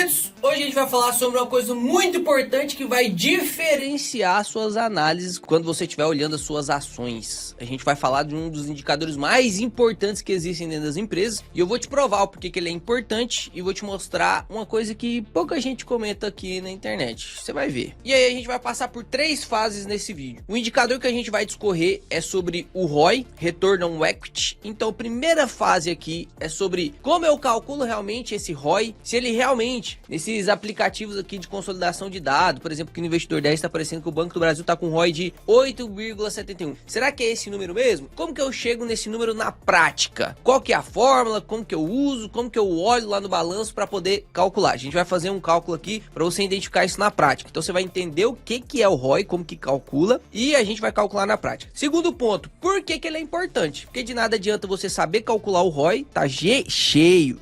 queridos, hoje a gente vai falar sobre uma coisa muito importante que vai diferenciar suas análises quando você estiver olhando as suas ações. A gente vai falar de um dos indicadores mais importantes que existem dentro das empresas e eu vou te provar o porquê que ele é importante e vou te mostrar uma coisa que pouca gente comenta aqui na internet. Você vai ver. E aí a gente vai passar por 3 fases nesse vídeo. O indicador que a gente vai discorrer é sobre o ROI, Return on Equity. Então a primeira fase aqui é sobre como eu calculo realmente esse ROI, se ele realmente, nesses aplicativos aqui de consolidação de dados, por exemplo, que no Investidor 10 está aparecendo que o Banco do Brasil está com um ROI de 8,71. Será que é esse número mesmo? Como que eu chego nesse número na prática? Qual que é a fórmula? Como que eu uso? Como que eu olho lá no balanço para poder calcular? A gente vai fazer um cálculo aqui para você identificar isso na prática. Então você vai entender o que é o ROI, como que calcula e a gente vai calcular na prática. Segundo ponto, por que ele é importante? Porque de nada adianta você saber calcular o ROI, tá cheio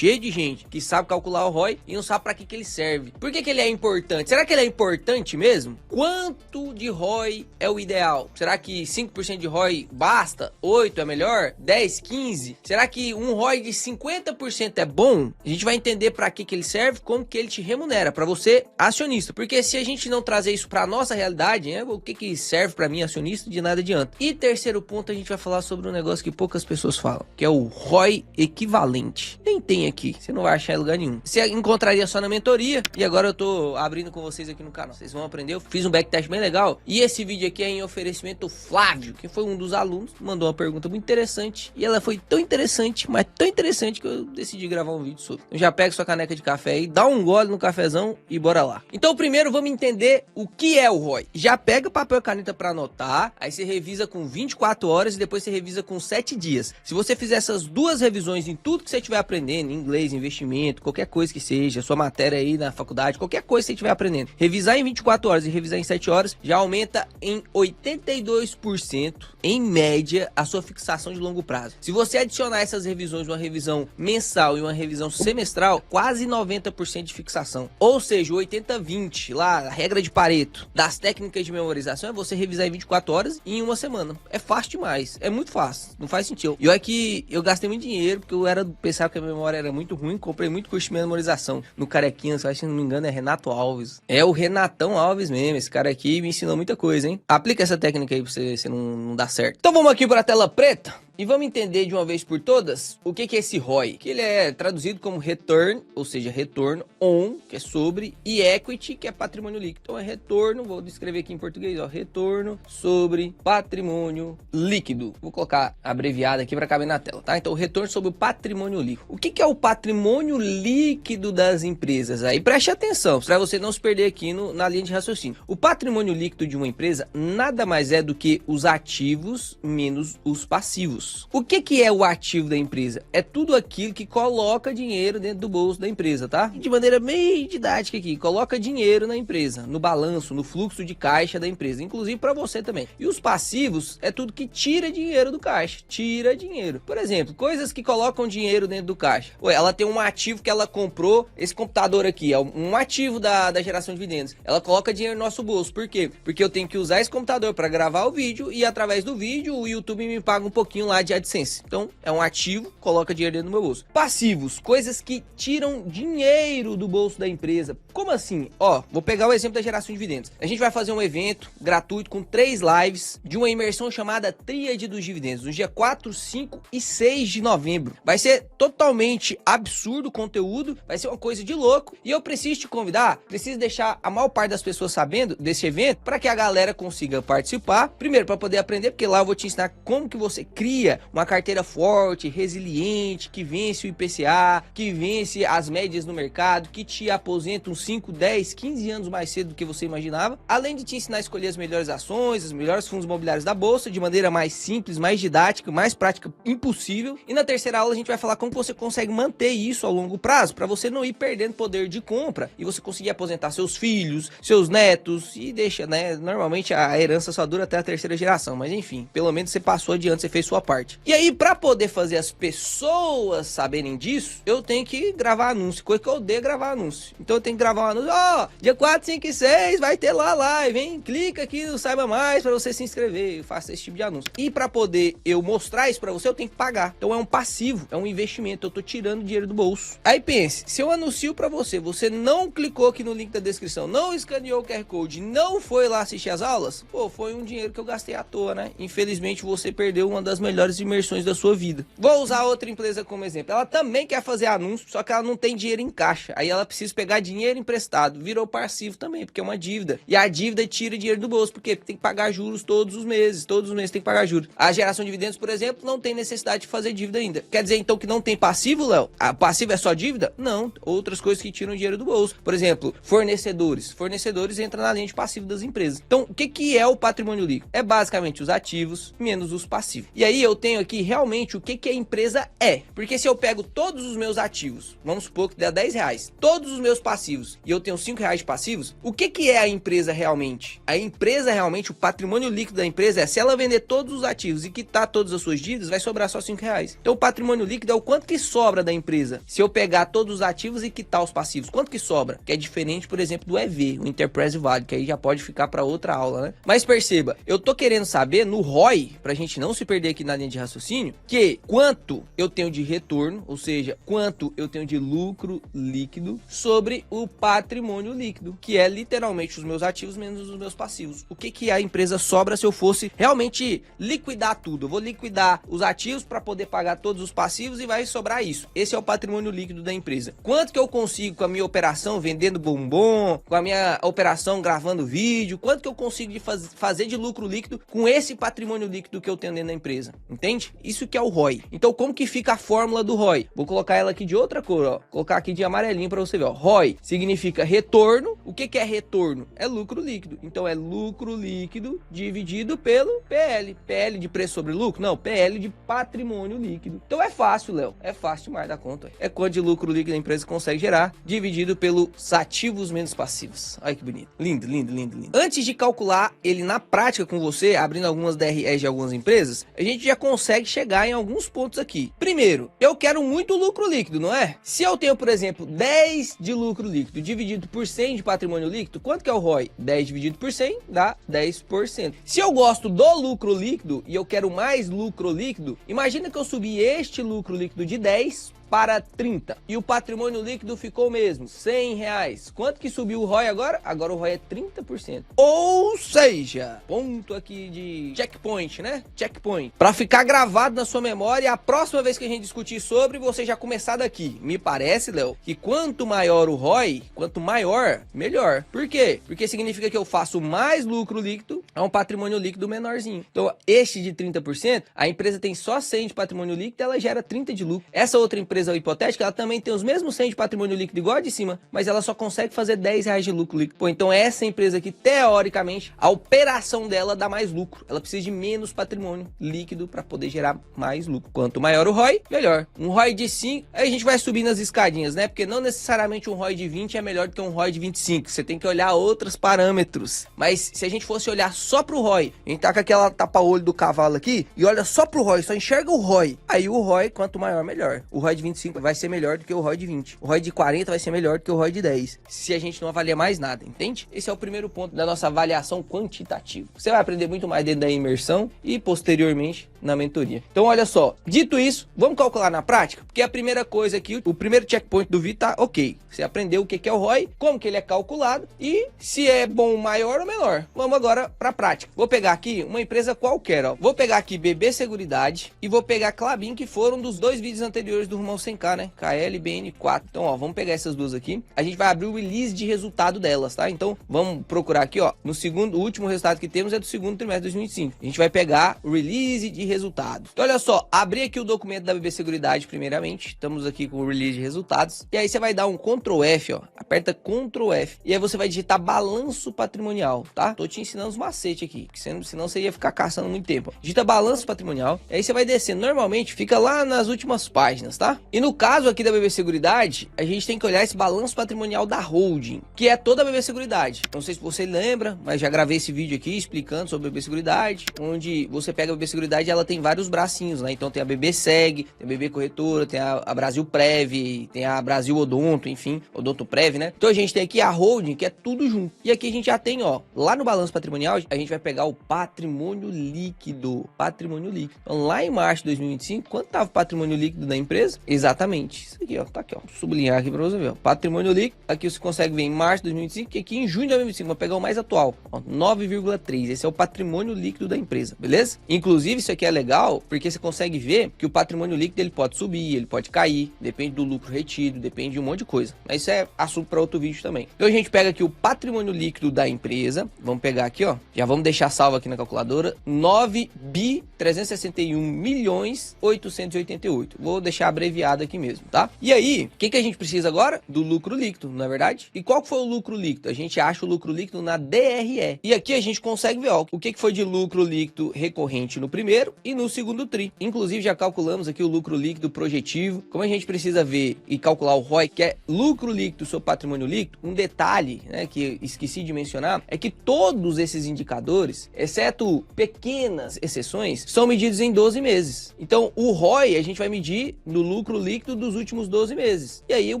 de gente que sabe calcular o ROI e não sabe para que ele serve. Por que ele é importante? Será que ele é importante mesmo? Quanto de ROI é o ideal? Será que 5% de ROI basta? 8% é melhor? 10%, 15%? Será que um ROI de 50% é bom? A gente vai entender para que ele serve, como que ele te remunera, para você acionista. Porque se a gente não trazer isso para nossa realidade, né, o que serve para mim acionista, de nada adianta. E terceiro ponto, a gente vai falar sobre um negócio que poucas pessoas falam, que é o ROI equivalente. Nem tem aqui, você não vai achar em lugar nenhum. Você encontraria só na mentoria e agora eu tô abrindo com vocês aqui no canal. Vocês vão aprender, eu fiz um backtest bem legal e esse vídeo aqui é em oferecimento Flávio, que foi um dos alunos, mandou uma pergunta muito interessante e ela foi tão interessante, mas tão interessante que eu decidi gravar um vídeo sobre. Então já pega sua caneca de café aí, dá um gole no cafezão e bora lá. Então primeiro vamos entender o que é o ROI. Já pega papel e caneta para anotar, aí você revisa com 24 horas e depois você revisa com 7 dias. Se você fizer essas 2 revisões em tudo que você estiver aprendendo, inglês, investimento, qualquer coisa que seja, sua matéria aí na faculdade, qualquer coisa que você estiver aprendendo, revisar em 24 horas e revisar em 7 horas, já aumenta em 82% em média a sua fixação de longo prazo. Se você adicionar essas revisões, uma revisão mensal e uma revisão semestral, quase 90% de fixação. Ou seja, 80-20, lá, a regra de Pareto das técnicas de memorização é você revisar em 24 horas e em uma semana. É fácil demais, é muito fácil, não faz sentido. E olha que eu gastei muito dinheiro, porque eu pensava que a memória era muito ruim, comprei muito curso de memorização no Carequinha, se não me engano é Renato Alves. É o Renatão Alves mesmo, esse cara aqui me ensinou muita coisa, hein? Aplica essa técnica aí pra você não dar certo. Então vamos aqui para a tela preta. E vamos entender de uma vez por todas o que é esse ROI, que ele é traduzido como return, ou seja, retorno on, que é sobre, e equity, que é patrimônio líquido. Então é retorno, vou descrever aqui em português, ó, retorno sobre patrimônio líquido. Vou colocar abreviado aqui para caber na tela, tá? Então retorno sobre o patrimônio líquido. O que é o patrimônio líquido das empresas? Aí preste atenção, para você não se perder aqui na linha de raciocínio. O patrimônio líquido de uma empresa nada mais é do que os ativos menos os passivos. O que é o ativo da empresa? É tudo aquilo que coloca dinheiro dentro do bolso da empresa, tá? De maneira meio didática aqui, coloca dinheiro na empresa, no balanço, no fluxo de caixa da empresa, inclusive para você também. E os passivos é tudo que tira dinheiro do caixa, tira dinheiro. Por exemplo, coisas que colocam dinheiro dentro do caixa. Ela tem um ativo que ela comprou, esse computador aqui é um ativo da geração de dividendos. Ela coloca dinheiro no nosso bolso, por quê? Porque eu tenho que usar esse computador para gravar o vídeo e através do vídeo o YouTube me paga um pouquinho lá de AdSense. Então é um ativo, coloca dinheiro dentro do meu bolso. Passivos, coisas que tiram dinheiro do bolso da empresa. Como assim? Ó, vou pegar o exemplo da geração de dividendos. A gente vai fazer um evento gratuito com 3 lives de uma imersão chamada Tríade dos Dividendos, no dia 4, 5 e 6 de novembro. Vai ser totalmente absurdo o conteúdo, vai ser uma coisa de louco e eu preciso te convidar, preciso deixar a maior parte das pessoas sabendo desse evento para que a galera consiga participar. Primeiro, para poder aprender, porque lá eu vou te ensinar como que você cria uma carteira forte, resiliente, que vence o IPCA, que vence as médias no mercado, que te aposenta uns 5, 10, 15 anos mais cedo do que você imaginava, além de te ensinar a escolher as melhores ações, os melhores fundos imobiliários da bolsa, de maneira mais simples, mais didática, mais prática impossível. E na terceira aula a gente vai falar como você consegue manter isso ao longo prazo, para você não ir perdendo poder de compra e você conseguir aposentar seus filhos, seus netos e deixa, né, normalmente a herança só dura até a terceira geração, mas enfim, pelo menos você passou adiante, você fez sua parte. parte. E aí, pra poder fazer as pessoas saberem disso, eu tenho que gravar anúncio, coisa que eu odeio gravar anúncio. Então eu tenho que gravar um anúncio, dia 4, 5 e 6 vai ter lá live, hein? Clica aqui no Saiba Mais pra você se inscrever. Eu faço esse tipo de anúncio. E pra poder eu mostrar isso pra você, eu tenho que pagar. Então é um passivo, é um investimento, eu tô tirando dinheiro do bolso. Aí pense, se eu anuncio pra você, você não clicou aqui no link da descrição, não escaneou o QR Code, não foi lá assistir as aulas, pô, foi um dinheiro que eu gastei à toa, né? Infelizmente você perdeu uma das melhores imersões da sua vida. Vou usar outra empresa como exemplo. Ela também quer fazer anúncio, só que ela não tem dinheiro em caixa. Aí ela precisa pegar dinheiro emprestado. Virou passivo também, porque é uma dívida. E a dívida tira dinheiro do bolso. Por quê? Porque tem que pagar juros todos os meses. Todos os meses tem que pagar juros. A geração de dividendos, por exemplo, não tem necessidade de fazer dívida ainda. Quer dizer, então, que não tem passivo, Léo? A passivo é só dívida? Não. Outras coisas que tiram dinheiro do bolso. Por exemplo, fornecedores. Fornecedores entram na linha de passivo das empresas. Então, o que é o patrimônio líquido? É basicamente os ativos menos os passivos. E aí eu tenho aqui realmente o que a empresa é. Porque se eu pego todos os meus ativos, vamos supor que dá R$10, todos os meus passivos, e eu tenho R$5 de passivos, o que é a empresa realmente? A empresa realmente, o patrimônio líquido da empresa é, se ela vender todos os ativos e quitar todas as suas dívidas, vai sobrar só R$5. Então o patrimônio líquido é o quanto que sobra da empresa. Se eu pegar todos os ativos e quitar os passivos, quanto que sobra? Que é diferente, por exemplo, do EV, o Enterprise Value, que aí já pode ficar para outra aula, né? Mas perceba, eu tô querendo saber no ROI, pra gente não se perder aqui na linha de raciocínio, que quanto eu tenho de retorno, ou seja, quanto eu tenho de lucro líquido sobre o patrimônio líquido, que é literalmente os meus ativos menos os meus passivos. O que a empresa sobra se eu fosse realmente liquidar tudo? Eu vou liquidar os ativos para poder pagar todos os passivos e vai sobrar isso. Esse é o patrimônio líquido da empresa. Quanto que eu consigo com a minha operação vendendo bombom, com a minha operação gravando vídeo, quanto que eu consigo de fazer de lucro líquido com esse patrimônio líquido que eu tenho dentro da empresa? Entende? Isso que é o ROI. Então, como que fica a fórmula do ROI? Vou colocar ela aqui de outra cor, ó. Colocar aqui de amarelinho para você ver, ó. ROI significa retorno. O que é retorno? É lucro líquido. Então, é lucro líquido dividido pelo PL. PL de preço sobre lucro? Não, PL de patrimônio líquido. Então, é fácil, Léo. É fácil demais da conta. É quanto de lucro líquido a empresa consegue gerar, dividido pelos ativos menos passivos. Olha que bonito. Lindo, lindo, lindo, lindo. Antes de calcular ele na prática com você, abrindo algumas DREs de algumas empresas, a gente já consegue chegar em alguns pontos aqui. Primeiro, eu quero muito lucro líquido, não é? Se eu tenho, por exemplo, 10 de lucro líquido dividido por 100 de patrimônio líquido, quanto que é o ROI? 10 dividido por 100 dá 10%. Se eu gosto do lucro líquido e eu quero mais lucro líquido, imagina que eu subi este lucro líquido de 10 para 30 e o patrimônio líquido ficou mesmo R$100. Quanto que subiu o ROI agora? Agora o ROI é 30%. Ou seja, ponto aqui de checkpoint, né? Checkpoint. Para ficar gravado na sua memória, a próxima vez que a gente discutir sobre, você já começar daqui. Me parece, Léo, que quanto maior o ROI, quanto maior, melhor. Por quê? Porque significa que eu faço mais lucro líquido a um patrimônio líquido menorzinho. Então, este de 30%, a empresa tem só 100 de patrimônio líquido, ela gera 30 de lucro. Essa outra empresa hipotética, ela também tem os mesmos 100 de patrimônio líquido igual a de cima, mas ela só consegue fazer R$10 de lucro líquido. Pô, então essa empresa aqui, teoricamente, a operação dela dá mais lucro. Ela precisa de menos patrimônio líquido para poder gerar mais lucro. Quanto maior o ROI, melhor. Um ROI de 5, aí a gente vai subir nas escadinhas, né? Porque não necessariamente um ROI de 20 é melhor do que um ROI de 25. Você tem que olhar outros parâmetros. Mas se a gente fosse olhar só pro ROI, a gente tá com aquela tapa-olho do cavalo aqui e olha só pro ROI, só enxerga o ROI. Aí o ROI, quanto maior, melhor. O ROI de 25 vai ser melhor do que o ROI de 20. O ROI de 40 vai ser melhor do que o ROI de 10. Se a gente não avalia mais nada, entende? Esse é o primeiro ponto da nossa avaliação quantitativa. Você vai aprender muito mais dentro da imersão e posteriormente na mentoria. Então olha só, dito isso, vamos calcular na prática? Porque a primeira coisa aqui, o primeiro checkpoint do vídeo tá ok. Você aprendeu o que é o ROI, como que ele é calculado e se é bom, maior ou menor. Vamos agora para a prática. Vou pegar aqui uma empresa qualquer, ó. Vou pegar aqui BB Seguridade e vou pegar Klabin, que foram dos dois vídeos anteriores do Rumo ao 100K, né? KLBN4. Então, ó, vamos pegar essas duas aqui. A gente vai abrir o release de resultado delas, tá? Então, vamos procurar aqui, ó. No segundo, o último resultado que temos é do segundo trimestre de 2025. A gente vai pegar o release de resultados. Então, olha só, abrir aqui o documento da BB Seguridade primeiramente. Estamos aqui com o release de resultados. E aí você vai dar um Ctrl F, ó. Aperta Ctrl F. E aí você vai digitar balanço patrimonial, tá? Tô te ensinando os macetes macete aqui, que senão você ia ficar caçando muito tempo. Digita balanço patrimonial, aí você vai descendo. Normalmente fica lá nas últimas páginas, tá? E no caso aqui da BB Seguridade, a gente tem que olhar esse balanço patrimonial da holding, que é toda a BB Seguridade. Não sei se você lembra, mas já gravei esse vídeo aqui explicando sobre a BB Seguridade, onde você pega a BB Seguridade e ela tem vários bracinhos, né? Então tem a BB Seg, tem a BB Corretora, tem a Brasil Prev, tem a Brasil Odonto, enfim, Odonto Prev, né? Então a gente tem aqui a holding, que é tudo junto. E aqui a gente já tem, ó, lá no balanço patrimonial, a gente vai pegar o patrimônio líquido. Patrimônio líquido. Então lá em março de 2025, quanto tava o patrimônio líquido da empresa? Exatamente. Isso aqui, ó, tá aqui, ó. Vou sublinhar aqui pra você ver, ó. Patrimônio líquido, aqui você consegue ver em março de 2025, e aqui em junho de 2025, vou pegar o mais atual, ó, 9,3. Esse é o patrimônio líquido da empresa, beleza? Inclusive, isso aqui é legal, porque você consegue ver que o patrimônio líquido, ele pode subir, ele pode cair, depende do lucro retido, depende de um monte de coisa. Mas isso é assunto para outro vídeo também. Então a gente pega aqui o patrimônio líquido da empresa, vamos pegar aqui, ó, já vamos deixar salvo aqui na calculadora, 9.361.888. Vou deixar abreviado aqui mesmo, tá? E aí, o que a gente precisa agora? Do lucro líquido, não é verdade? E qual foi o lucro líquido? A gente acha o lucro líquido na DRE. E aqui a gente consegue ver, ó, o que foi de lucro líquido recorrente no primeiro e no segundo tri. Inclusive já calculamos aqui o lucro líquido projetivo. Como a gente precisa ver e calcular o ROI, que é lucro líquido sobre patrimônio líquido, um detalhe, né, que esqueci de mencionar, é que todos esses indicadores, exceto pequenas exceções, são medidos em 12 meses. Então o ROI a gente vai medir no lucro líquido dos últimos 12 meses. E aí o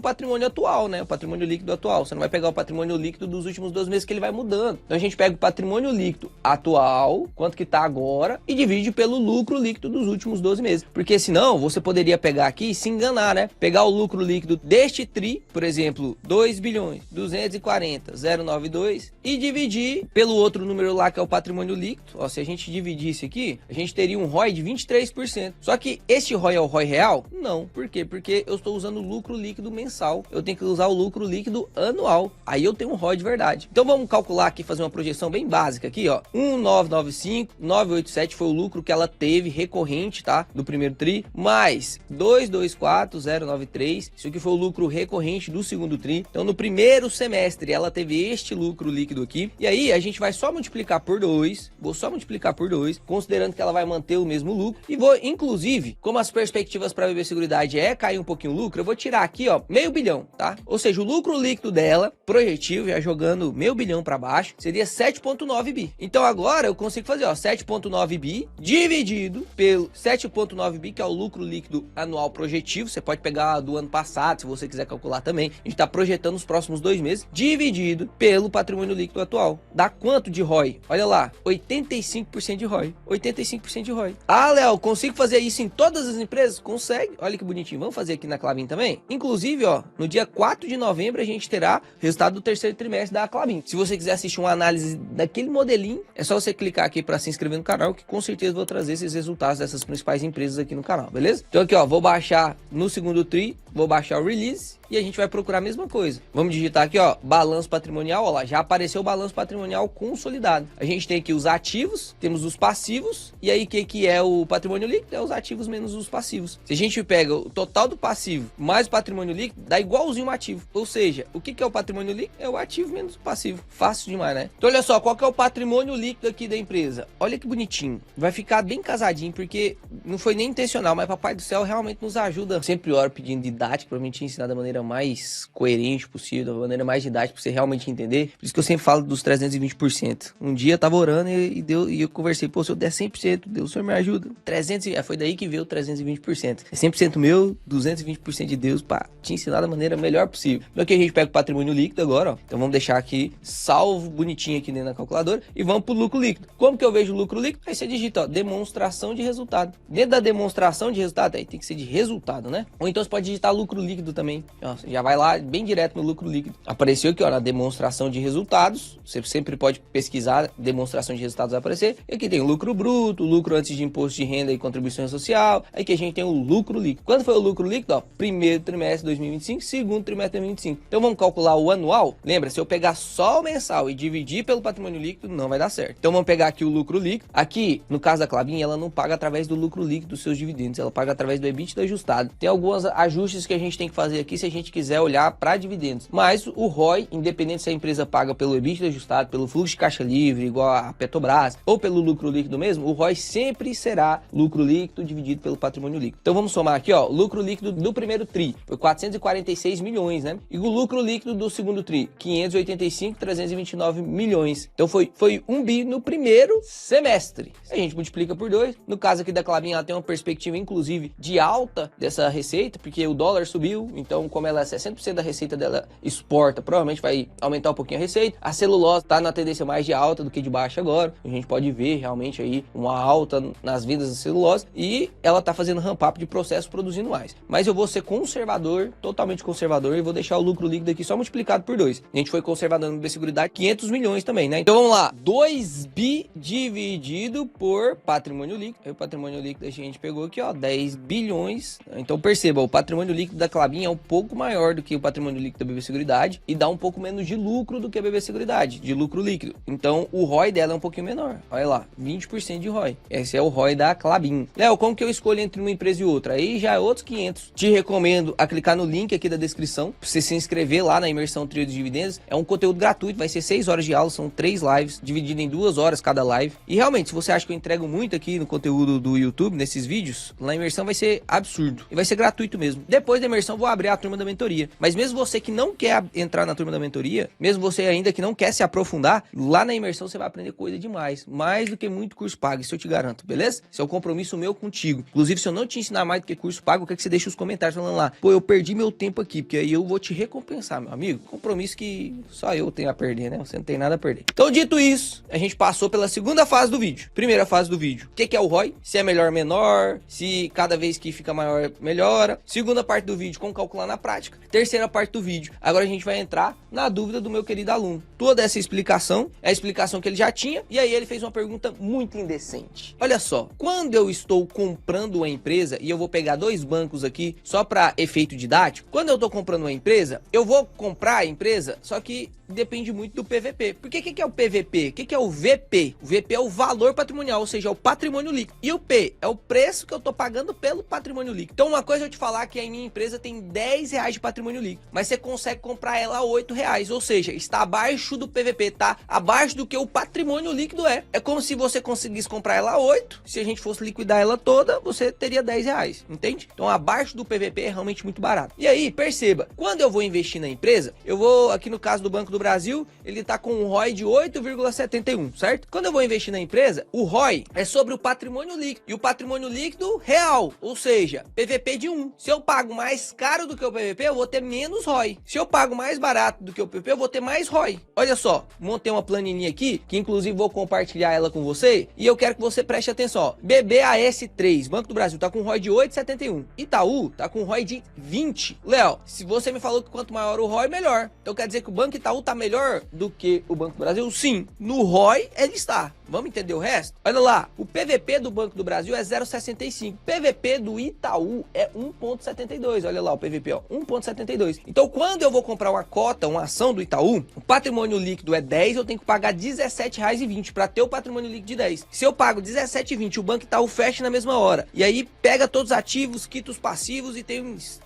patrimônio atual, né, o patrimônio líquido atual. Você não vai pegar o patrimônio líquido dos últimos 12 meses, que ele vai mudando. Então a gente pega o patrimônio líquido atual, quanto que tá agora, e divide pelo lucro líquido dos últimos 12 meses. Porque senão você poderia pegar aqui e se enganar, né? Pegar o lucro líquido deste tri, por exemplo, 2.240.092, e dividir pelo outro número lá, que é o patrimônio líquido. Ó, se a gente dividisse aqui, a gente teria um ROI de 23%. Só que este ROI é o ROI real? Não. Por quê? Porque eu estou usando o lucro líquido mensal. Eu tenho que usar o lucro líquido anual. Aí eu tenho um ROI de verdade. Então vamos calcular aqui, fazer uma projeção bem básica aqui, ó. 1.995.987 foi o lucro que ela teve recorrente, tá? Do primeiro tri, mais 2.240.93, isso aqui foi o lucro recorrente do segundo tri. Então no primeiro semestre ela teve este lucro líquido aqui, e aí a gente vai só multiplicar por 2, vou só multiplicar por 2, considerando que ela vai manter o mesmo lucro, e vou, inclusive, como as perspectivas para a BB Seguridade é cair um pouquinho o lucro, eu vou tirar aqui, ó, $500 milhão, tá? Ou seja, o lucro líquido dela, projetivo, já jogando $500 milhão para baixo, seria 7,9 bi. Então agora eu consigo fazer, ó, 7,9 bi dividido pelo 7,9 bi, que é o lucro líquido anual projetivo. Você pode pegar do ano passado, se você quiser calcular também. A gente está projetando os próximos 2 meses, dividido pelo patrimônio líquido atual. Dá quanto de ROI? Olha lá, 85% de ROI. 85% de ROI. Ah, Léo, consigo fazer isso em todas as empresas? Consegue. Olha que bonitinho. Vamos fazer aqui na Klabin também? Inclusive, ó, no dia 4 de novembro a gente terá resultado do terceiro trimestre da Klabin. Se você quiser assistir uma análise daquele modelinho, é só você clicar aqui para se inscrever no canal, que com certeza vou trazer esses resultados dessas principais empresas aqui no canal, beleza? Então aqui, ó, vou baixar no segundo tri, vou baixar o release e a gente vai procurar a mesma coisa. Vamos digitar aqui, ó, balanço patrimonial, ó lá, já apareceu o balanço patrimonial consolidado. A gente tem aqui os ativos, temos os passivos, e aí o que é o patrimônio líquido? É os ativos menos os passivos. Se a gente pega o total do passivo mais o patrimônio líquido, dá igualzinho um ativo. Ou seja, o que é o patrimônio líquido? É o ativo menos o passivo. Fácil demais, né? Então olha só, qual que é o patrimônio líquido aqui da empresa? Olha que bonitinho. Vai ficar bem casadinho, porque não foi nem intencional, mas Papai do Céu realmente nos ajuda. Sempre oro pedindo didática, pra mim te ensinar da maneira mais coerente possível, da maneira mais didática, pra você realmente entender. Por isso que eu sempre falo dos 320%. Um dia eu tava orando e eu conversei, pô, se eu der 100%, Deus, o Senhor me ajuda. 300, foi daí que veio o 320%. É 100% meu, 220% de Deus, pra te ensinar da maneira melhor possível. Então aqui a gente pega o patrimônio líquido agora, ó. Então vamos deixar aqui salvo bonitinho aqui dentro da calculadora e vamos pro lucro líquido. Como que eu vejo o lucro líquido? Aí você digita, ó, demonstração de resultado. Dentro da demonstração de resultado, aí tem que ser de resultado, né? Ou então você pode digitar lucro líquido também. Ó, você já vai lá bem direto no lucro líquido. Apareceu aqui, ó, na demonstração de resultados. Você sempre pode pesquisar, demonstração de resultados vai aparecer. E aqui tem o lucro bruto, lucro antes de imposto de renda e contribuição social. Aí que a gente tem o lucro líquido. Quando foi o lucro líquido? Ó, primeiro trimestre de 2025, segundo trimestre de 2025. Então vamos calcular o anual. Lembra, se eu pegar só o mensal e dividir pelo patrimônio líquido, não vai dar certo. Então vamos pegar aqui o lucro líquido. Aqui, no caso da Klabin, ela não paga através do lucro líquido dos seus dividendos, ela paga através do EBITDA ajustado. Tem alguns ajustes que a gente tem que fazer aqui se a gente quiser olhar para dividendos. Mas o ROI, independente se a empresa paga pelo EBITDA ajustado, pelo fluxo de caixa livre, livre, igual a Petrobras, ou pelo lucro líquido mesmo, o ROI sempre será lucro líquido dividido pelo patrimônio líquido. Então vamos somar aqui, ó, lucro líquido do primeiro TRI foi 446 milhões, né? E o lucro líquido do segundo TRI, 585,329 milhões. Então foi 1 bi no primeiro semestre. A gente multiplica por 2. No caso aqui da Klabin, ela tem uma perspectiva, inclusive, de alta dessa receita, porque o dólar subiu, então como ela é 60% da receita dela exporta, provavelmente vai aumentar um pouquinho a receita. A celulose tá na tendência mais de alta do que de baixa agora. A gente pode ver realmente aí uma alta nas vendas da celulose e ela tá fazendo ramp-up de processo produzindo mais. Mas eu vou ser conservador, totalmente conservador, e vou deixar o lucro líquido aqui só multiplicado por 2. A gente foi conservador no Seguridade 500 milhões também, né? Então vamos lá, 2 bi dividido por patrimônio líquido. Aí o patrimônio líquido a gente pegou aqui, ó, 10 bilhões. Então perceba, o patrimônio líquido da Klabin é um pouco maior do que o patrimônio líquido da BB Seguridade e dá um pouco menos de lucro do que a BB Seguridade, de lucro líquido. Então o ROI dela é um pouquinho menor. Olha lá, 20% de ROI. Esse é o ROI da Klabin. Léo, como que eu escolho entre uma empresa e outra? Aí já é outros 500. Te recomendo a clicar no link aqui da descrição, pra você se inscrever lá na Imersão Trio de Dividendos. É um conteúdo gratuito, vai ser 6 horas de aula, são 3 lives, dividido em 2 horas cada live. E realmente, se você acha que eu entrego muito aqui no conteúdo do YouTube, nesses vídeos, na Imersão vai ser absurdo. E vai ser gratuito mesmo. Depois da Imersão, vou abrir a turma da mentoria. Mas mesmo você que não quer entrar na turma da mentoria, mesmo você ainda que não quer se aprofundar, lá na Imersão você vai aprender coisa demais. Mais do que muito curso pago, isso eu te garanto, beleza? Esse é um compromisso meu contigo. Inclusive, se eu não te ensinar mais do que curso pago, eu quero que você deixe os comentários falando lá, pô, eu perdi meu tempo aqui, porque aí eu vou te recompensar, meu amigo. Compromisso que só eu tenho a perder, né? Você não tem nada a perder. Então, dito isso, a gente passou pela segunda fase do vídeo. Primeira fase do vídeo. O que é o ROI? Se é melhor, menor. Se cada vez que fica maior, melhora. Segunda parte do vídeo, como calcular na prática. Terceira parte do vídeo. Agora a gente vai entrar na dúvida do meu querido aluno. Toda essa explicação é a explicação que ele já tinha. E aí ele fez uma pergunta muito indecente. Olha só, quando eu estou comprando uma empresa, e eu vou pegar 2 bancos aqui só para efeito didático, quando eu estou comprando uma empresa, eu vou comprar a empresa, só que depende muito do PVP. Porque o que é o PVP? O que é o VP? O VP é o valor patrimonial, ou seja, é o patrimônio líquido. E o P é o preço que eu tô pagando pelo patrimônio líquido. Então uma coisa é eu te falar que a minha empresa tem 10 reais de patrimônio líquido, mas você consegue comprar ela a 8 reais, ou seja, está abaixo do PVP, tá? Abaixo do que o patrimônio líquido é. É como se você conseguisse comprar ela a 8, se a gente fosse liquidar ela toda, você teria 10 reais, entende? Então abaixo do PVP é realmente muito barato. E aí, perceba, quando eu vou investir na empresa, eu vou, aqui no caso do Banco do Brasil, ele tá com um ROI de 8,71, certo? Quando eu vou investir na empresa, o ROI é sobre o patrimônio líquido, e o patrimônio líquido real, ou seja, PVP de 1. Se eu pago mais caro do que o PVP, eu vou ter menos ROI. Se eu pago mais barato do que o PVP, eu vou ter mais ROI. Olha só, montei uma planilha aqui, que inclusive vou compartilhar ela com você, e eu quero que você preste atenção, ó. BBAS3, Banco do Brasil, tá com um ROI de 8,71. Itaú tá com um ROI de 20. Léo, se você me falou que quanto maior o ROI, melhor. Então quer dizer que o Banco Itaú tá melhor do que o Banco do Brasil? Sim, no ROI ele está. Vamos entender o resto? Olha lá, o PVP do Banco do Brasil é 0,65. PVP do Itaú é 1,72. Olha lá o PVP, ó, 1,72. Então, quando eu vou comprar uma cota, uma ação do Itaú, o patrimônio líquido é 10, eu tenho que pagar R$17,20 para ter o patrimônio líquido de 10. Se eu pago R$17,20, o Banco Itaú fecha na mesma hora. E aí pega todos os ativos, quita os passivos e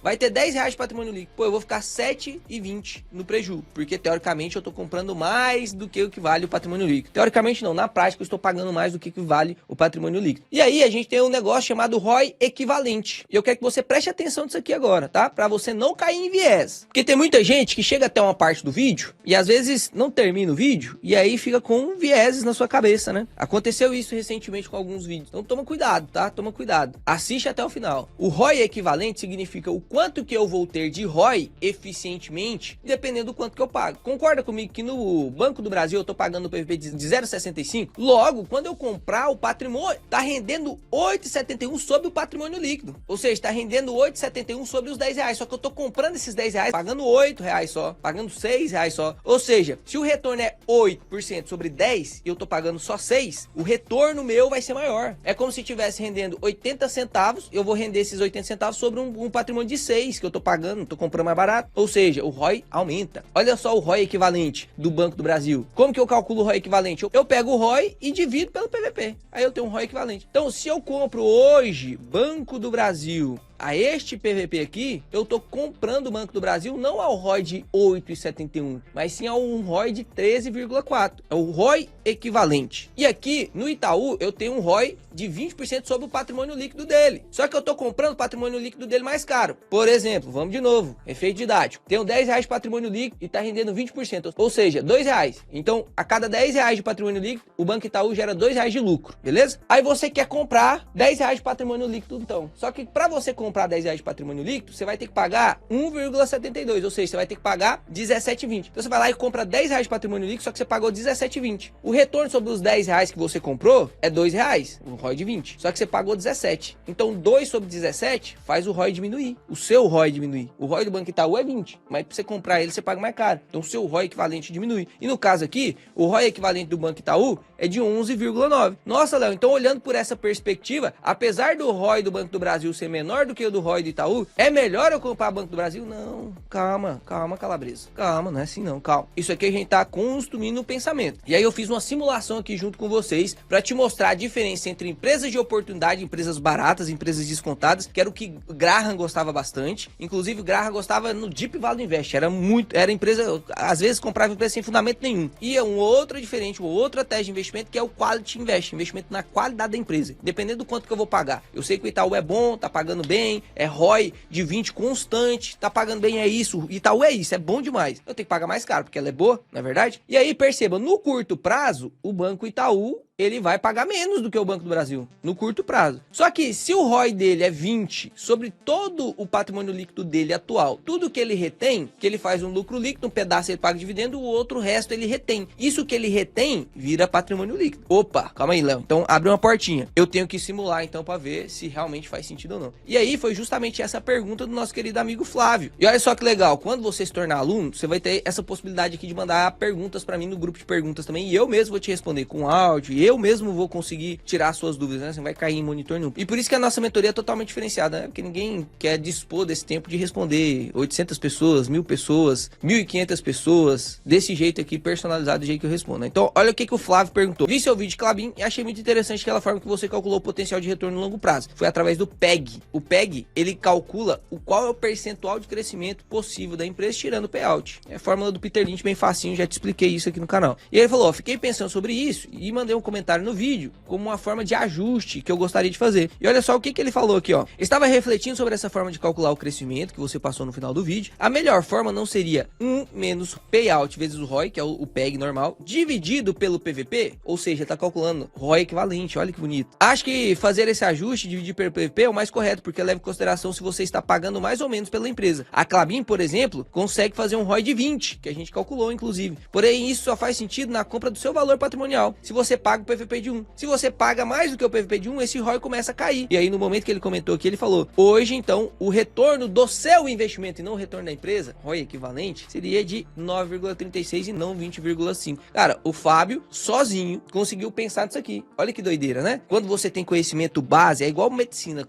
vai ter R$10 de patrimônio líquido. Pô, eu vou ficar R$7,20 no preju, porque teoricamente eu tô comprando mais do que o que vale o patrimônio líquido. Teoricamente não, na prática eu estou pagando mais do que vale o patrimônio líquido. E aí a gente tem um negócio chamado ROI equivalente. E eu quero que você preste atenção nisso aqui agora, tá? Para você não cair em viés. Porque tem muita gente que chega até uma parte do vídeo e às vezes não termina o vídeo e aí fica com vieses na sua cabeça, né? Aconteceu isso recentemente com alguns vídeos. Então toma cuidado, tá? Toma cuidado. Assiste até o final. O ROI equivalente significa o quanto que eu vou ter de ROI eficientemente, dependendo do quanto que eu pago. Concorda comigo que no Banco do Brasil eu tô pagando o PVP de 0,65? Logo, quando eu comprar o patrimônio, tá rendendo 8,71 sobre o patrimônio líquido. Ou seja, tá rendendo 8,71 sobre os 10 reais. Só que eu tô comprando esses 10 reais pagando 8 reais só, pagando 6 reais só. Ou seja, se o retorno é 8% sobre 10 e eu tô pagando só 6, o retorno meu vai ser maior. É como se estivesse rendendo 80 centavos, eu vou render esses 80 centavos sobre um patrimônio de 6 que eu tô pagando, tô comprando mais barato. Ou seja, o ROI aumenta. Olha só o ROI equivalente do Banco do Brasil. Como que eu calculo o ROI equivalente? Eu pego o ROI e divido pelo PVP. Aí eu tenho um ROI equivalente. Então, se eu compro hoje Banco do Brasil a este PVP aqui, eu tô comprando o Banco do Brasil não ao ROI de 8,71, mas sim ao ROI de 13,4. É o ROI equivalente. E aqui no Itaú eu tenho um ROI de 20% sobre o patrimônio líquido dele. Só que eu tô comprando o patrimônio líquido dele mais caro. Por exemplo, vamos de novo, efeito didático. Tenho 10 reais de patrimônio líquido e tá rendendo 20%, ou seja, 2 reais. Então, a cada 10 reais de patrimônio líquido, o Banco Itaú gera 2 reais de lucro, beleza? Aí você quer comprar 10 reais de patrimônio líquido então. Só que para você comprar 10 reais de patrimônio líquido, você vai ter que pagar 1,72, ou seja, você vai ter que pagar 17,20. Então você vai lá e compra 10 reais de patrimônio líquido, só que você pagou 17,20. O retorno sobre os 10 reais que você comprou é 2 reais, um ROI de 20. Só que você pagou 17. Então 2 sobre 17 faz o ROI diminuir. O seu ROI diminuir. O ROI do Banco Itaú é 20, mas para você comprar ele, você paga mais caro. Então o seu ROI equivalente diminui. E no caso aqui, o ROI equivalente do Banco Itaú é de 11,9. Nossa, Léo, então olhando por essa perspectiva, apesar do ROI do Banco do Brasil ser menor do que o do ROI do Itaú, é melhor eu comprar o Banco do Brasil? Não, calma, Calabresa. Calma, não é assim não, calma. Isso aqui a gente tá construindo o pensamento. E aí eu fiz uma simulação aqui junto com vocês para te mostrar a diferença entre empresas de oportunidade, empresas baratas, empresas descontadas, que era o que o Graham gostava bastante. Inclusive o Graham gostava no Deep Value Invest, era empresa, às vezes comprava empresa sem fundamento nenhum. E é um outro diferente, uma outra tese de investimento que é o Quality Invest, investimento na qualidade da empresa, dependendo do quanto que eu vou pagar. Eu sei que o Itaú é bom, tá pagando bem, é ROI de 20 constante, tá pagando bem, é isso, Itaú é isso, é bom demais. Eu tenho que pagar mais caro, porque ela é boa, não é verdade? E aí perceba, no curto prazo, o Banco Itaú ele vai pagar menos do que o Banco do Brasil, no curto prazo. Só que se o ROI dele é 20 sobre todo o patrimônio líquido dele atual, tudo que ele retém, que ele faz um lucro líquido, um pedaço ele paga dividendo, o outro resto ele retém. Isso que ele retém vira patrimônio líquido. Opa, calma aí, Léo. Então abre uma portinha. Eu tenho que simular então para ver se realmente faz sentido ou não. E aí foi justamente essa pergunta do nosso querido amigo Flávio. E olha só que legal, quando você se tornar aluno, você vai ter essa possibilidade aqui de mandar perguntas para mim no grupo de perguntas também, e eu mesmo vou te responder com áudio, e eu mesmo vou conseguir tirar suas dúvidas, né? Você não vai cair em monitor nenhum. E por isso que a nossa mentoria é totalmente diferenciada, né? Porque ninguém quer dispor desse tempo de responder 800 pessoas, 1.000 pessoas, 1.500 pessoas, desse jeito aqui, personalizado, do jeito que eu respondo, né? Então, olha o que o Flávio perguntou. Vi seu vídeo de Klabin e achei muito interessante aquela forma que você calculou o potencial de retorno no longo prazo. Foi através do PEG. O PEG, ele calcula qual é o percentual de crescimento possível da empresa tirando o payout. É a fórmula do Peter Lynch, bem facinho, já te expliquei isso aqui no canal. E ele falou, ó, fiquei pensando sobre isso e mandei um comentário no vídeo como uma forma de ajuste que eu gostaria de fazer. E olha só o que ele falou aqui, ó. Estava refletindo sobre essa forma de calcular o crescimento que você passou no final do vídeo. A melhor forma não seria 1 menos payout vezes o ROI, que é o PEG normal, dividido pelo PVP, ou seja, tá calculando ROI equivalente, olha que bonito. Acho que fazer esse ajuste, dividir pelo PVP é o mais correto, porque leva em consideração se você está pagando mais ou menos pela empresa. A Klabin, por exemplo, consegue fazer um ROI de 20, que a gente calculou, inclusive. Porém, isso só faz sentido na compra do seu valor patrimonial, se você paga o PVP de 1. Se você paga mais do que o PVP de 1, esse ROI começa a cair. E aí, no momento que ele comentou aqui, ele falou, hoje, então, o retorno do seu investimento e não o retorno da empresa, ROI equivalente, seria de 9,36 e não 20,5. Cara, o Fábio, sozinho, conseguiu pensar nisso aqui. Olha que doideira, né? Quando você tem conhecimento base, é igual medicina.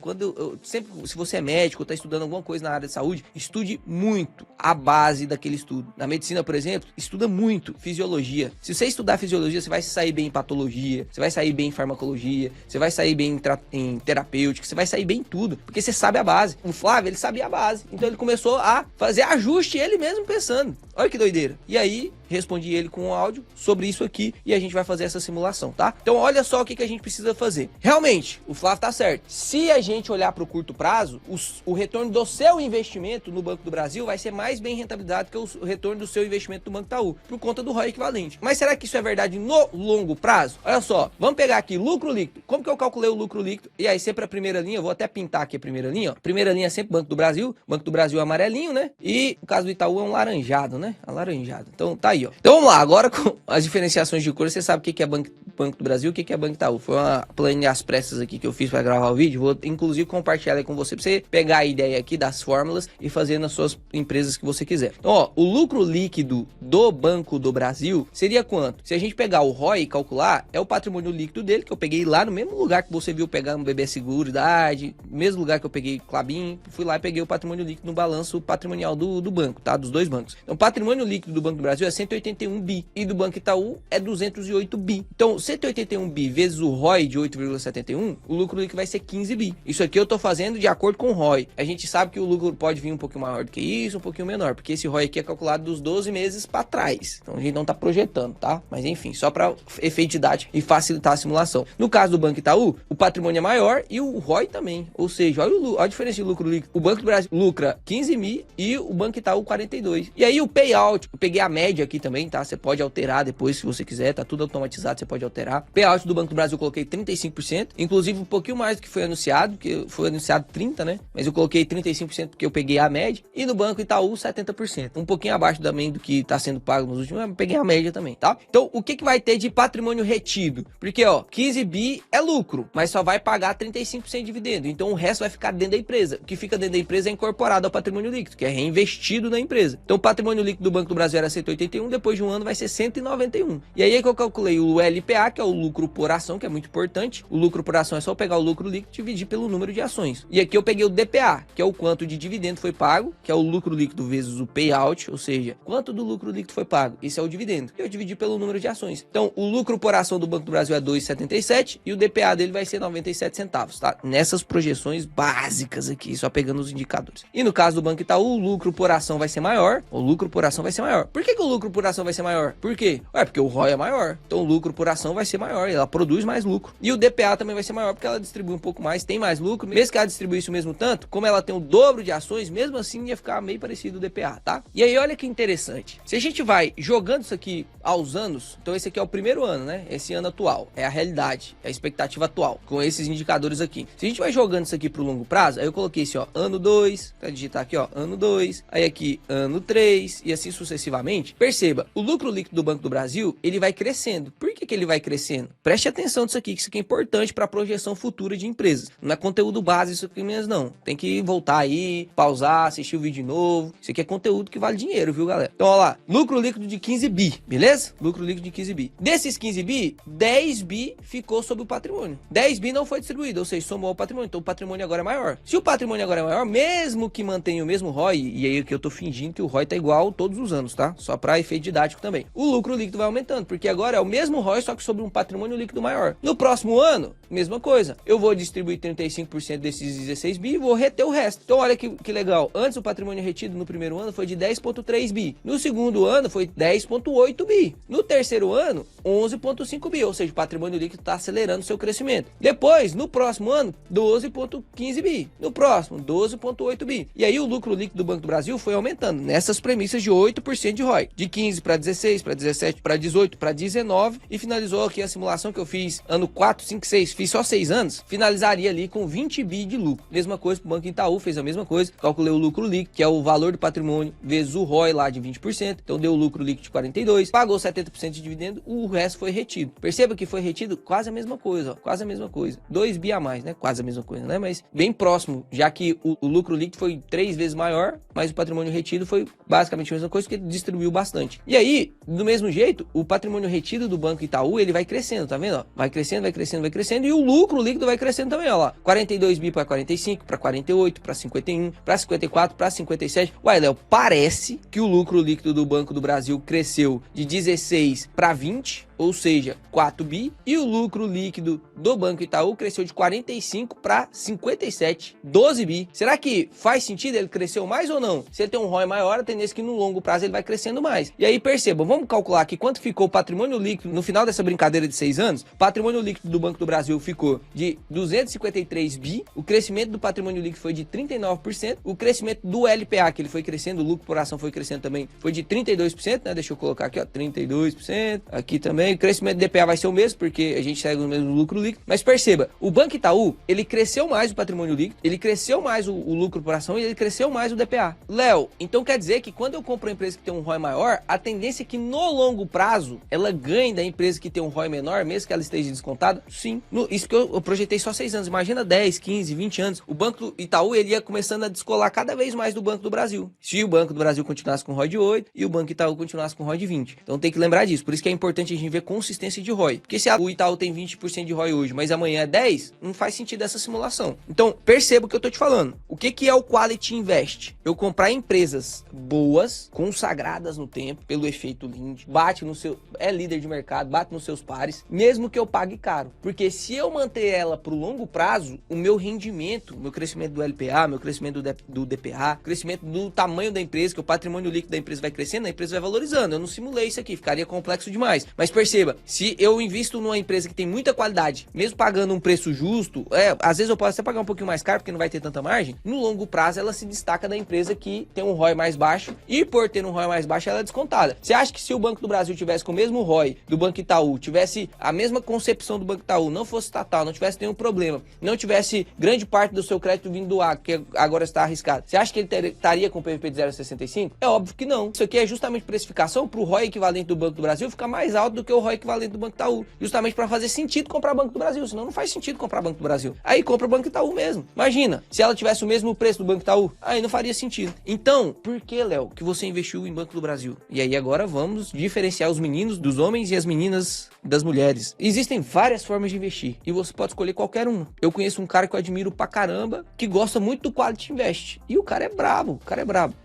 Sempre, se você é médico ou está estudando alguma coisa na área de saúde, estude muito a base daquele estudo. Na medicina, por exemplo, estuda muito fisiologia. Se você estudar fisiologia, você vai sair bem em patologia, você vai sair bem em farmacologia, você vai sair bem em terapêutica, você vai sair bem em tudo, porque você sabe a base. O Flávio, ele sabia a base. Então ele começou a fazer ajuste ele mesmo pensando. Olha que doideira. E aí, respondi ele com um áudio sobre isso aqui e a gente vai fazer essa simulação, tá? Então olha só o que a gente precisa fazer. Realmente, o Flávio tá certo. Se a gente olhar para o curto prazo, o retorno do seu investimento no Banco do Brasil vai ser mais bem rentabilizado que o retorno do seu investimento no Banco Itaú, por conta do ROI equivalente. Mas será que isso é verdade no longo prazo? Olha só, vamos pegar aqui lucro líquido. Como que eu calculei o lucro líquido? E aí sempre a primeira linha, eu vou até pintar aqui a primeira linha, ó. Primeira linha é sempre Banco do Brasil. Banco do Brasil é amarelinho, né? E no caso do Itaú é um laranjado, né? Alaranjado. Então tá aí, ó. Então vamos lá, agora com as diferenciações de cor, você sabe o que é Banco do Brasil, o que é Banco Itaú. Foi uma planilha às pressas aqui que eu fiz para gravar o vídeo. Vou inclusive compartilhar aí com você, pra você pegar a ideia aqui das fórmulas e fazer nas suas empresas que você quiser. Então, ó, o lucro líquido do Banco do Brasil seria quanto? Se a gente pegar o ROI e calcular, é o patrimônio líquido dele, que eu peguei lá no mesmo lugar que você viu pegando BB Seguridade, mesmo lugar que eu peguei Klabin, fui lá e peguei o patrimônio líquido no balanço patrimonial do banco, tá? Dos dois bancos. Então, o patrimônio líquido do Banco do Brasil é 181 bi e do Banco Itaú é 208 bi. Então, 181 bi vezes o ROI de 8,71, o lucro líquido vai ser 15 bi. Isso aqui eu tô fazendo de acordo com o ROI. A gente sabe que o lucro pode vir um pouquinho maior do que isso, um pouquinho menor, porque esse ROI aqui é calculado dos 12 meses para trás. Então a gente não tá projetando, tá? Mas enfim, só para efeito didático e facilitar a simulação. No caso do Banco Itaú, o patrimônio é maior e o ROI também. Ou seja, olha a diferença de lucro líquido. O Banco do Brasil lucra 15 mil e o Banco Itaú 42. E aí o payout, eu peguei a média aqui também, tá? Você pode alterar depois se você quiser, tá tudo automatizado, você pode alterar. Payout do Banco do Brasil eu coloquei 35%, inclusive um pouquinho mais do que foi anunciado, que foi anunciado 30, né? Mas eu coloquei 35% porque eu peguei a média. E no Banco Itaú 70%. Um pouquinho abaixo também do que tá sendo pago nos últimos, mas eu peguei a média também, tá? Então, o que vai ter de patrimônio retido? Porque, ó, 15 bi é lucro, mas só vai pagar 35% de dividendo. Então, o resto vai ficar dentro da empresa. O que fica dentro da empresa é incorporado ao patrimônio líquido, que é reinvestido na empresa. Então, o patrimônio líquido do Banco do Brasil era 181, depois de um ano vai ser 191. E aí é que eu calculei o LPA, que é o lucro por ação, que é muito importante. O lucro por ação é só pegar o lucro líquido e dividir pelo número de ações. E aqui eu peguei o DPA, que é o quanto de dividendo foi pago, que é o lucro líquido vezes o payout, ou seja, quanto do lucro líquido foi pago. Esse é o dividendo. Eu dividi pelo número de ações. Então, o lucro por ação do Banco do Brasil é 2,77 e o DPA dele vai ser 97 centavos, tá? Nessas projeções básicas aqui, só pegando os indicadores. E no caso do Banco Itaú, o lucro por ação vai ser maior. O lucro por ação vai ser maior. Por que o lucro por ação vai ser maior? Por quê? Porque o ROI é maior. Então, o lucro por ação vai ser maior. Ela produz mais lucro. E o DPA também vai ser maior porque ela distribui um pouco mais, tem mais lucro. Mesmo que ela distribuísse o mesmo tanto, como ela tem o dobro de ações, mesmo assim ia ficar meio parecido o DPA, tá? E aí, olha que interessante. Se a gente vai jogando isso aqui aos anos, então esse aqui é o primeiro ano, né? Esse ano atual. É a realidade, é a expectativa atual, com esses indicadores aqui. Se a gente vai jogando isso aqui pro longo prazo, aí eu coloquei esse, ó, ano 2, pra digitar aqui, ó, ano 2, aí aqui, ano 3, e assim sucessivamente. Perceba, o lucro líquido do Banco do Brasil, ele vai crescendo. Por que ele vai crescendo? Preste atenção nisso aqui, que isso aqui é importante para a projeção futura de empresas. Não é conteúdo base isso aqui mesmo, não. Tem que voltar aí, pausar, assistir o vídeo de novo. Isso aqui é conteúdo que vale dinheiro, viu, galera? Então, ó lá, lucro líquido de 15 bi, beleza? Lucro líquido de 15 bi. Desses 15 bi, 10 bi ficou sob o patrimônio. 10 bi não foi distribuído, ou seja, somou ao patrimônio. Então, o patrimônio agora é maior. Se o patrimônio agora é maior, mesmo que mantenha o mesmo ROI, e aí que eu tô fingindo que o ROI tá igual todos os anos, tá? Só para efeito didático também. O lucro líquido vai aumentando, porque agora é o mesmo ROI, só que sobre um patrimônio líquido maior. No próximo ano, mesma coisa. Eu vou distribuir 35% desses 16 bi e vou reter o resto. Então, olha que legal. Antes, o patrimônio retido no primeiro ano foi de 10,3 bi. No segundo ano, foi 10,8 bi. No terceiro ano, 11,5 bi. Ou seja, o patrimônio líquido está acelerando o seu crescimento. Depois, no próximo ano, 12,15 bi. No próximo, 12,8 bi. E aí, o lucro líquido do Banco do Brasil foi aumentando nessas premissas de 8% de ROI. De 15 para 16, para 17, para 18, para 19 e finalizou aqui a simulação que eu fiz ano 4, 5, 6, fiz só 6 anos, finalizaria ali com 20 bi de lucro. Mesma coisa pro Banco Itaú, fez a mesma coisa, calculei o lucro líquido, que é o valor do patrimônio, vezes o ROI lá de 20%, então deu o lucro líquido de 42, pagou 70% de dividendo, o resto foi retido. Perceba que foi retido quase a mesma coisa, ó, quase a mesma coisa. 2 bi a mais, né? Quase a mesma coisa, né? Mas bem próximo, já que o lucro líquido foi 3 vezes maior, mas o patrimônio retido foi basicamente a mesma coisa, porque distribuiu bastante. E aí, do mesmo jeito, o patrimônio retido do Banco Itaú, ele vai crescendo, tá vendo? Ó? Vai crescendo, vai crescendo, vai crescendo, e o lucro líquido vai crescendo também, ó lá. 42 bi para 45, para 48, para 51, para 54, para 57. Uai, Léo, parece que o lucro líquido do Banco do Brasil cresceu de 16 para 20, ou seja, 4 bi, e o lucro líquido do Banco Itaú cresceu de 45 para 57, 12 bi. Será que faz sentido ele cresceu mais ou não? Se ele tem um ROI maior, a tendência é que no longo prazo ele vai crescendo mais. E aí percebam, vamos calcular aqui quanto ficou o patrimônio líquido no final dessa brincadeira de 6 anos. O patrimônio líquido do Banco do Brasil ficou de 253 bi, o crescimento do patrimônio líquido foi de 39%, o crescimento do LPA, que ele foi crescendo, o lucro por ação foi crescendo também, foi de 32%, né? Deixa eu colocar aqui, ó, 32%, aqui também. O crescimento do DPA vai ser o mesmo, porque a gente segue o mesmo lucro líquido. Mas perceba, o Banco Itaú, ele cresceu mais o patrimônio líquido, ele cresceu mais o lucro por ação e ele cresceu mais o DPA. Léo, então quer dizer que quando eu compro uma empresa que tem um ROI maior, a tendência é que no longo prazo, ela ganhe da empresa que tem um ROI menor, mesmo que ela esteja descontada? Sim. Isso que eu projetei só 6 anos. Imagina 10, 15, 20 anos. O Banco Itaú, ele ia começando a descolar cada vez mais do Banco do Brasil. Se o Banco do Brasil continuasse com ROI de 8 e o Banco Itaú continuasse com ROI de 20. Então tem que lembrar disso. Por isso que é importante a gente ver ver consistência de ROI. Porque se o Itaú tem 20% de ROI hoje, mas amanhã é 10%, não faz sentido essa simulação. Então, perceba o que eu tô te falando. O que é o Quality Invest? Eu comprar empresas boas, consagradas no tempo, pelo efeito Linde, bate no seu... é líder de mercado, bate nos seus pares, mesmo que eu pague caro. Porque se eu manter ela pro longo prazo, o meu rendimento, meu crescimento do LPA, meu crescimento do DPA, crescimento do tamanho da empresa, que o patrimônio líquido da empresa vai crescendo, a empresa vai valorizando. Eu não simulei isso aqui, ficaria complexo demais. Mas perceba, se eu invisto numa empresa que tem muita qualidade, mesmo pagando um preço justo, às vezes eu posso até pagar um pouquinho mais caro, porque não vai ter tanta margem, no longo prazo ela se destaca da empresa que tem um ROI mais baixo, e por ter um ROI mais baixo, ela é descontada. Você acha que se o Banco do Brasil tivesse com o mesmo ROI do Banco Itaú, tivesse a mesma concepção do Banco Itaú, não fosse estatal, não tivesse nenhum problema, não tivesse grande parte do seu crédito vindo do agro, que agora está arriscado, você acha que ele estaria com o PVP de 0,65? É óbvio que não. Isso aqui é justamente precificação para o ROI equivalente do Banco do Brasil ficar mais alto do que o ROI equivalente do Banco Itaú, justamente para fazer sentido comprar Banco do Brasil, senão não faz sentido comprar Banco do Brasil. Aí compra o Banco Itaú mesmo. Imagina, se ela tivesse o mesmo preço do Banco Itaú, aí não faria sentido. Então, por que, Léo, que você investiu em Banco do Brasil? E aí agora vamos diferenciar os meninos dos homens e as meninas das mulheres. Existem várias formas de investir e você pode escolher qualquer uma. Eu conheço um cara que eu admiro pra caramba, que gosta muito do Quality Invest. E o cara é brabo,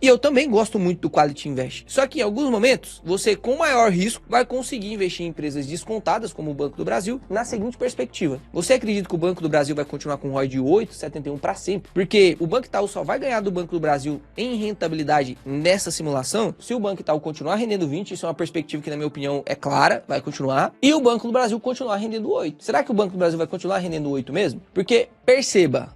E eu também gosto muito do Quality Invest. Só que em alguns momentos, você com maior risco vai conseguir investir em empresas descontadas, como o Banco do Brasil, na seguinte perspectiva. Você acredita que o Banco do Brasil vai continuar com um ROI de 8,71 para sempre? Porque o Banco Itaú só vai ganhar do Banco do Brasil em rentabilidade nessa simulação se o Banco Itaú continuar rendendo 20, isso é uma perspectiva que na minha opinião é clara, vai continuar, e o Banco do Brasil continuar rendendo 8. Será que o Banco do Brasil vai continuar rendendo 8 mesmo? Porque perceba,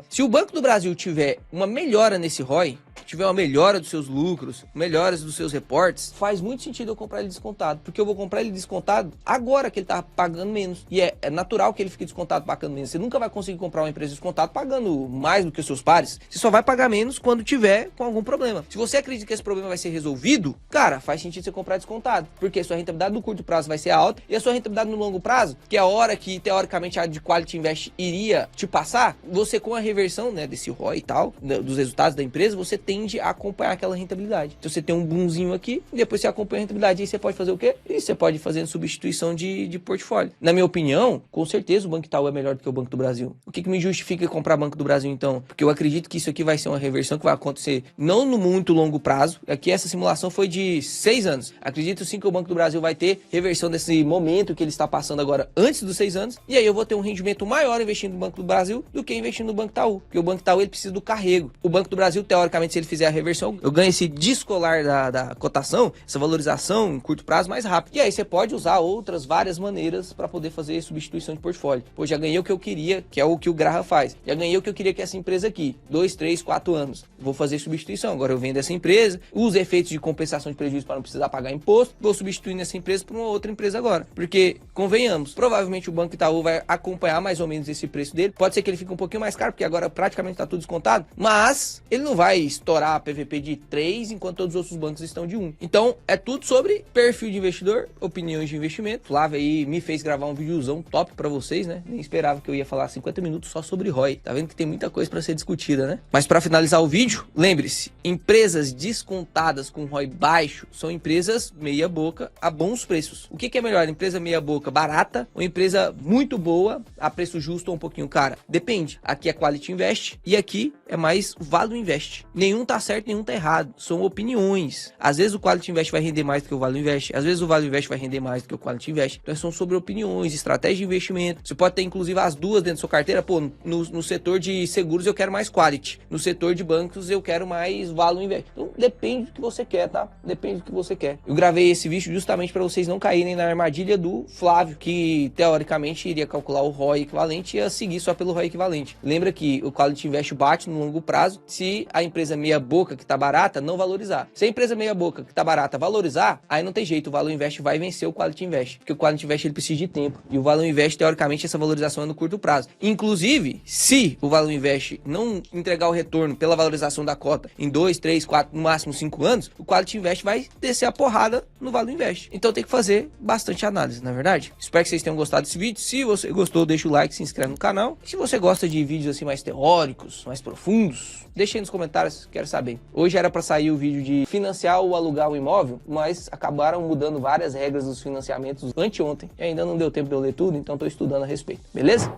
se o Banco do Brasil tiver uma melhora nesse ROI, tiver uma melhora dos seus lucros, melhoras dos seus reportes, faz muito sentido eu comprar ele descontado, porque eu vou comprar ele descontado agora que ele tá pagando menos, e é natural que ele fique descontado pagando menos. Você nunca vai conseguir comprar uma empresa descontada pagando mais do que os seus pares, você só vai pagar menos quando tiver com algum problema. Se você acredita que esse problema vai ser resolvido, cara, faz sentido você comprar descontado, porque a sua rentabilidade no curto prazo vai ser alta, e a sua rentabilidade no longo prazo, que é a hora que teoricamente a de Quality Invest iria te passar, você com a reversão, né, desse ROI e tal, dos resultados da empresa, você tende a acompanhar aquela rentabilidade. Então você tem um boomzinho aqui, e depois você acompanha a rentabilidade, aí você pode fazer o quê? E você pode fazer substituição de portfólio. Na minha opinião, com certeza o Banco Itaú é melhor do que o Banco do Brasil. O que me justifica comprar Banco do Brasil então? Porque eu acredito que isso aqui vai ser uma reversão que vai acontecer não no muito longo prazo. Aqui essa simulação foi de 6 anos. Acredito sim que o Banco do Brasil vai ter reversão desse momento que ele está passando agora antes dos 6 anos, e aí eu vou ter um rendimento maior investindo no Banco do Brasil do que investindo no Banco Itaú, porque o Banco Itaú ele precisa do carrego. O Banco do Brasil, teoricamente, se ele fizer a reversão, eu ganho esse descolar da cotação, essa valorização em curto prazo mais rápido. E aí você pode usar várias maneiras para poder fazer substituição de portfólio. Pô, já ganhei o que eu queria, que é o que o Graham faz. Já ganhei o que eu queria que essa empresa aqui, 2, 3, 4 anos. Vou fazer substituição. Agora eu vendo essa empresa, os efeitos de compensação de prejuízo para não precisar pagar imposto, vou substituindo essa empresa por uma outra empresa agora. Porque, convenhamos, provavelmente o Banco Itaú vai acompanhar mais ou menos esse preço dele. Pode ser que ele fique um pouquinho mais caro, porque agora praticamente está tudo descontado, mas ele não vai estourar a PVP de 3 enquanto todos os outros bancos estão de 1. Então, é tudo sobre perfil de investidor, opiniões de investimento. Flávio aí me fez gravar um videozão top pra vocês, né? Nem esperava que eu ia falar 50 minutos só sobre ROI. Tá vendo que tem muita coisa pra ser discutida, né? Mas pra finalizar o vídeo, lembre-se, empresas descontadas com ROI baixo são empresas meia boca a bons preços. O que é melhor? Empresa meia boca barata ou empresa muito boa a preço justo ou um pouquinho cara? Depende. Aqui é Quality Invest e aqui é mais Value Invest. Nenhum tá certo, nenhum tá errado. São opiniões. Às vezes o Quality Invest vai render mais do que o Value Invest. Às vezes o Value Invest vai render mais do que o Quality Invest. Então são sobre opiniões, estratégia de investimento. Você pode ter inclusive as duas dentro da sua carteira. Pô, no setor de seguros eu quero mais Quality. No setor de bancos eu quero mais Value Invest. Então depende do que você quer, tá? Depende do que você quer. Eu gravei esse vídeo justamente para vocês não caírem na armadilha do Flávio, que teoricamente iria calcular o ROI equivalente e ia seguir só pelo ROI equivalente. Lembra que o Quality Invest bate no longo prazo se a empresa meia boca que tá barata não valorizar. Se a empresa meia boca que tá barata valorizar, aí não tem jeito, o Value Invest vai vencer o Quality Invest, porque o Quality Invest ele precisa de tempo e o Value Invest teoricamente essa valorização é no curto prazo. Inclusive, se o Value Invest não entregar o retorno pela valorização da cota em 2, 3, 4, no máximo 5 anos, o Quality Invest vai descer a porrada no Value Invest. Então tem que fazer bastante análise, na verdade. Espero que vocês tenham gostado desse vídeo. Se você gostou, deixa o like, se inscreve no canal. E se você gosta de vídeo vídeos assim mais teóricos, mais profundos? Deixa aí nos comentários, quero saber. Hoje era para sair o vídeo de financiar ou alugar um imóvel, mas acabaram mudando várias regras dos financiamentos anteontem. E ainda não deu tempo de eu ler tudo, então estou estudando a respeito, beleza?